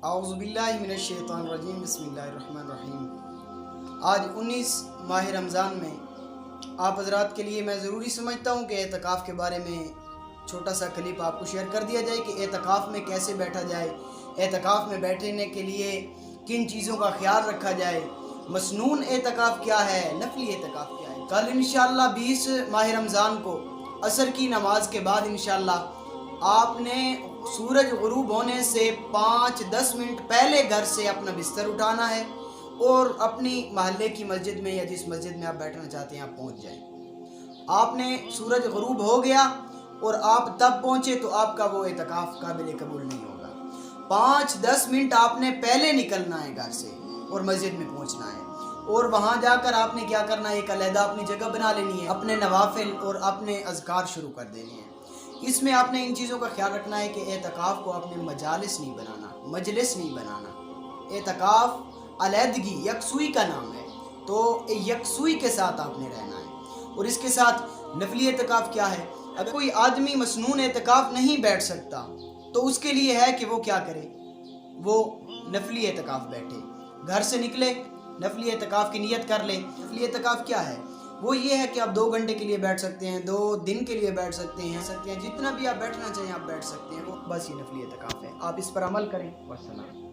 اعوذ باللہ من الشیطان الرجیم بسم اللہ الرحمن الرحیم۔ آج 19 ماہ رمضان میں آپ حضرات کے لیے میں ضروری سمجھتا ہوں کہ اعتکاف کے بارے میں چھوٹا سا کلپ آپ کو شیئر کر دیا جائے کہ اعتکاف میں کیسے بیٹھا جائے، اعتکاف میں بیٹھنے کے لیے کن چیزوں کا خیال رکھا جائے، مسنون اعتکاف کیا ہے، نفلی اعتکاف کیا ہے۔ کل انشاءاللہ 20 ماہ رمضان کو عصر کی نماز کے بعد انشاءاللہ آپ نے سورج غروب ہونے سے 5-10 منٹ پہلے گھر سے اپنا بستر اٹھانا ہے اور اپنی محلے کی مسجد میں یا جس مسجد میں آپ بیٹھنا چاہتے ہیں آپ پہنچ جائیں۔ آپ نے سورج غروب ہو گیا اور آپ تب پہنچے تو آپ کا وہ اعتکاف قابل قبول نہیں ہوگا۔ 5-10 منٹ آپ نے پہلے نکلنا ہے گھر سے اور مسجد میں پہنچنا ہے، اور وہاں جا کر آپ نے کیا کرنا ہے، ایک علیحدہ اپنی جگہ بنا لینی ہے، اپنے نوافل اور اپنے اذکار شروع کر دینے ہیں۔ اس میں آپ نے ان چیزوں کا خیال رکھنا ہے کہ اعتکاف کو آپ نے مجالس نہیں بنانا، مجلس نہیں بنانا۔ اعتکاف علیحدگی، یکسوئی کا نام ہے، تو یکسوئی کے ساتھ آپ نے رہنا ہے۔ اور اس کے ساتھ نفلی اعتکاف کیا ہے؟ اگر کوئی آدمی مسنون اعتکاف نہیں بیٹھ سکتا تو اس کے لیے ہے کہ وہ کیا کرے، وہ نفلی اعتکاف بیٹھے، گھر سے نکلے نفلی اعتکاف کی نیت کر لے۔ نفلی اعتکاف کیا ہے؟ وہ یہ ہے کہ آپ 2 گھنٹے کے لیے بیٹھ سکتے ہیں، 2 دن کے لیے بیٹھ سکتے ہیں، جتنا بھی آپ بیٹھنا چاہیں آپ بیٹھ سکتے ہیں، وہ بس یہ نفلی اعتکاف ہے۔ آپ اس پر عمل کریں۔ والسلام۔